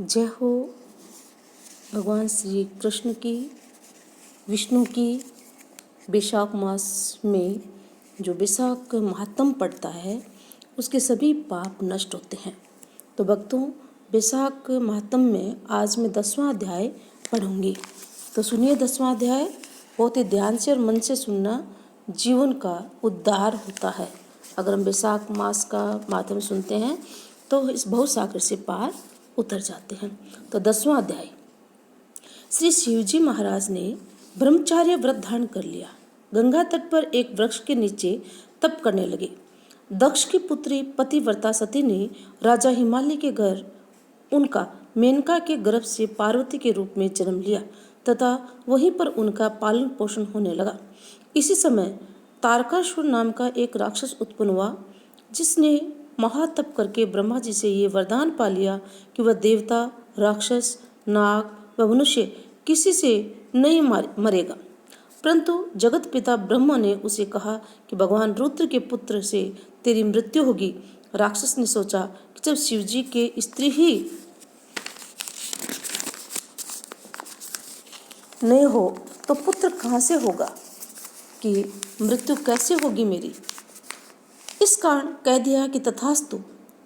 जय हो भगवान श्री कृष्ण की, विष्णु की। वैशाख मास में जो वैशाख महात्म पड़ता है उसके सभी पाप नष्ट होते हैं। तो भक्तों, वैशाख महात्म में आज मैं 10वां अध्याय पढ़ूंगी। तो सुनिए 10वां अध्याय। बहुत ही ध्यान से और मन से सुनना, जीवन का उद्धार होता है। अगर हम वैशाख मास का महात्म सुनते हैं तो इस भवसागर से पार उतर जाते हैं। तो 10वां अध्याय। श्री शिवजी महाराज ने ब्रह्मचार्य व्रत धारण कर लिया। गंगा तट पर एक वृक्ष के नीचे तप करने लगे। दक्ष की पुत्री पतिव्रता सती ने राजा हिमालय के घर उनका मेनका के गर्भ से पार्वती के रूप में जन्म लिया तथा वहीं पर उनका पालन पोषण होने लगा। इसी समय तारकासुर नाम का एक राक्षस उत्पन्न हुआ, जिसने महातप करके ब्रह्मा जी से ये वरदान पा लिया कि वह देवता, राक्षस, नाग व मनुष्य किसी से नहीं मरेगा। परंतु जगत पिता ब्रह्मा ने उसे कहा कि भगवान रुद्र के पुत्र से तेरी मृत्यु होगी। राक्षस ने सोचा कि जब शिवजी के स्त्री ही नहीं हो तो पुत्र कहाँ से होगा, कि मृत्यु कैसे होगी मेरी। इस कारण कह दिया कि तथास्तु।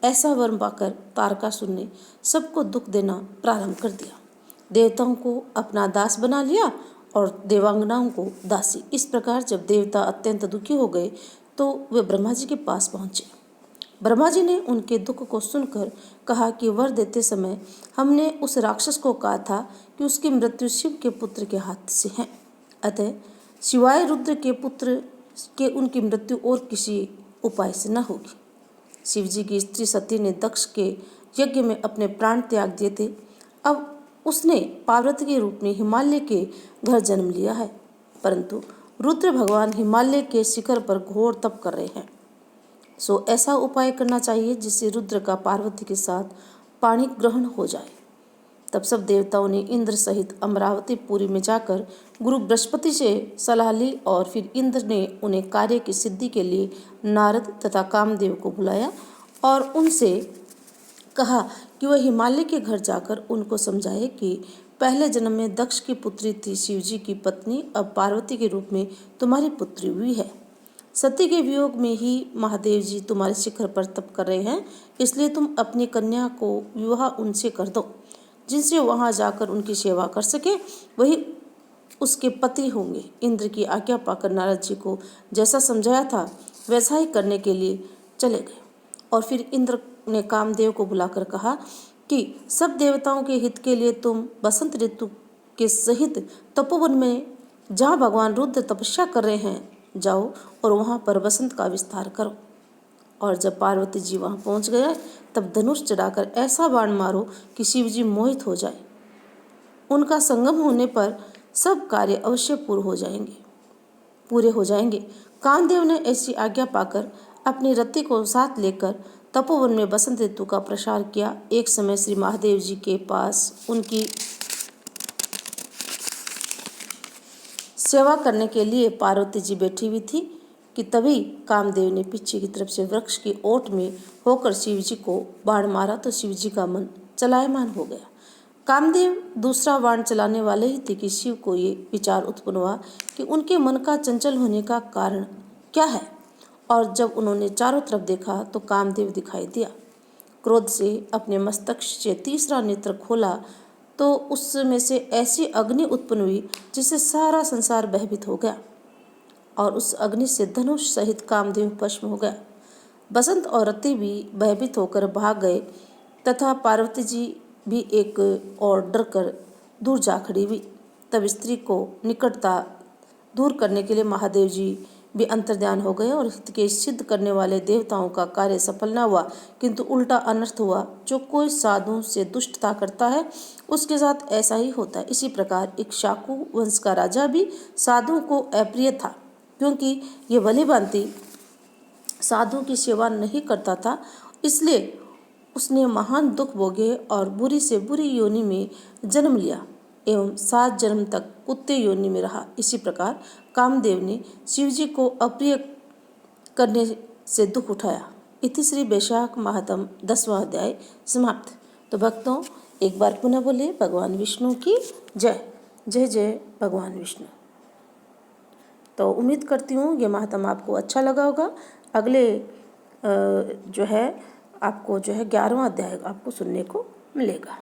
ऐसा वर पाकर तारकासुर ने सबको दुख देना प्रारंभ कर दिया। देवताओं को अपना दास बना लिया और देवांगनाओं को दासी। इस प्रकार जब देवता अत्यंत दुखी हो गए तो वे ब्रह्मा जी के पास पहुंचे। ब्रह्मा जी ने उनके दुख को सुनकर कहा कि वर देते समय हमने उस राक्षस को कहा था कि उसकी मृत्यु शिव के पुत्र के हाथ से है, अतः शिवाय रुद्र के पुत्र के उनकी मृत्यु और किसी उपाय से न होगी। शिवजी की स्त्री सती ने दक्ष के यज्ञ में अपने प्राण त्याग दिए थे। अब उसने पार्वती के रूप में हिमालय के घर जन्म लिया है, परंतु रुद्र भगवान हिमालय के शिखर पर घोर तप कर रहे हैं। सो ऐसा उपाय करना चाहिए जिससे रुद्र का पार्वती के साथ पाणी ग्रहण हो जाए। तब सब देवताओं ने इंद्र सहित अमरावती पुरी में जाकर गुरु बृहस्पति से सलाह ली और फिर इंद्र ने उन्हें कार्य की सिद्धि के लिए नारद तथा कामदेव को बुलाया और उनसे कहा कि वह हिमालय के घर जाकर उनको समझाए कि पहले जन्म में दक्ष की पुत्री थी शिवजी की पत्नी, अब पार्वती के रूप में तुम्हारी पुत्री हुई है। सती के वियोग में ही महादेव जी तुम्हारे शिखर पर तप कर रहे हैं, इसलिए तुम अपनी कन्या को विवाह उनसे कर दो, जिनसे वहां जाकर उनकी सेवा कर सके, वही उसके पति होंगे। इंद्र की आज्ञा पाकर नारद जी को जैसा समझाया था वैसा ही करने के लिए चले गए। और फिर इंद्र ने कामदेव को बुलाकर कहा कि सब देवताओं के हित के लिए तुम बसंत ऋतु के सहित तपोवन में जहाँ भगवान रुद्र तपस्या कर रहे हैं जाओ और वहाँ पर बसंत का विस्तार करो। और जब पार्वती जी वहाँ पहुँच गए तब धनुष चढ़ाकर ऐसा बाण मारो कि शिव जी मोहित हो जाए। उनका संगम होने पर सब कार्य अवश्य पूरे हो जाएंगे। कामदेव ने ऐसी आज्ञा पाकर अपनी रति को साथ लेकर तपोवन में बसंत ऋतु का प्रसार किया। एक समय श्री महादेव जी के पास उनकी सेवा करने के लिए पार्वती जी बैठी हुई थी कि तभी कामदेव ने पीछे की तरफ से वृक्ष की ओट में होकर शिव जी को बाण मारा तो शिव जी का मन चलायमान हो गया। कामदेव दूसरा बाण चलाने वाले ही थे कि शिव को ये विचार उत्पन्न हुआ कि उनके मन का चंचल होने का कारण क्या है। और जब उन्होंने चारों तरफ देखा तो कामदेव दिखाई दिया। क्रोध से अपने मस्तक से तीसरा नेत्र खोला तो उसमें से ऐसी अग्नि उत्पन्न हुई जिससे सारा संसार भयभीत हो गया और उस अग्नि से धनुष सहित कामदेव भस्म हो गया। बसंत और रति भी भयभीत होकर भाग गए तथा पार्वती जी भी एक और डर कर दूर जा खड़ी हुई। तब स्त्री को निकटता दूर करने के लिए महादेव जी भी अंतर्ध्यान हो गए और हित के सिद्ध करने वाले देवताओं का कार्य सफल न हुआ, किंतु उल्टा अनर्थ हुआ। जो कोई साधुओं से दुष्टता करता है उसके साथ ऐसा ही होता है। इसी प्रकार इक्ष्वाकु वंश का राजा भी साधुओं को अप्रिय था, क्योंकि ये भली भांति साधुओं की सेवा नहीं करता था, इसलिए उसने महान दुख भोगे और बुरी से बुरी योनि में जन्म लिया एवं 7 जन्म तक कुत्ते योनि में रहा। इसी प्रकार कामदेव ने शिवजी को अप्रिय करने से दुख उठाया। इति श्री वैशाख महात्म 10वां अध्याय समाप्त। तो भक्तों, एक बार पुनः बोले भगवान विष्णु की जय। जय जय भगवान विष्णु। तो उम्मीद करती हूँ ये महात्म आपको अच्छा लगा होगा। अगले जो है आपको जो है 11वां अध्याय आपको सुनने को मिलेगा।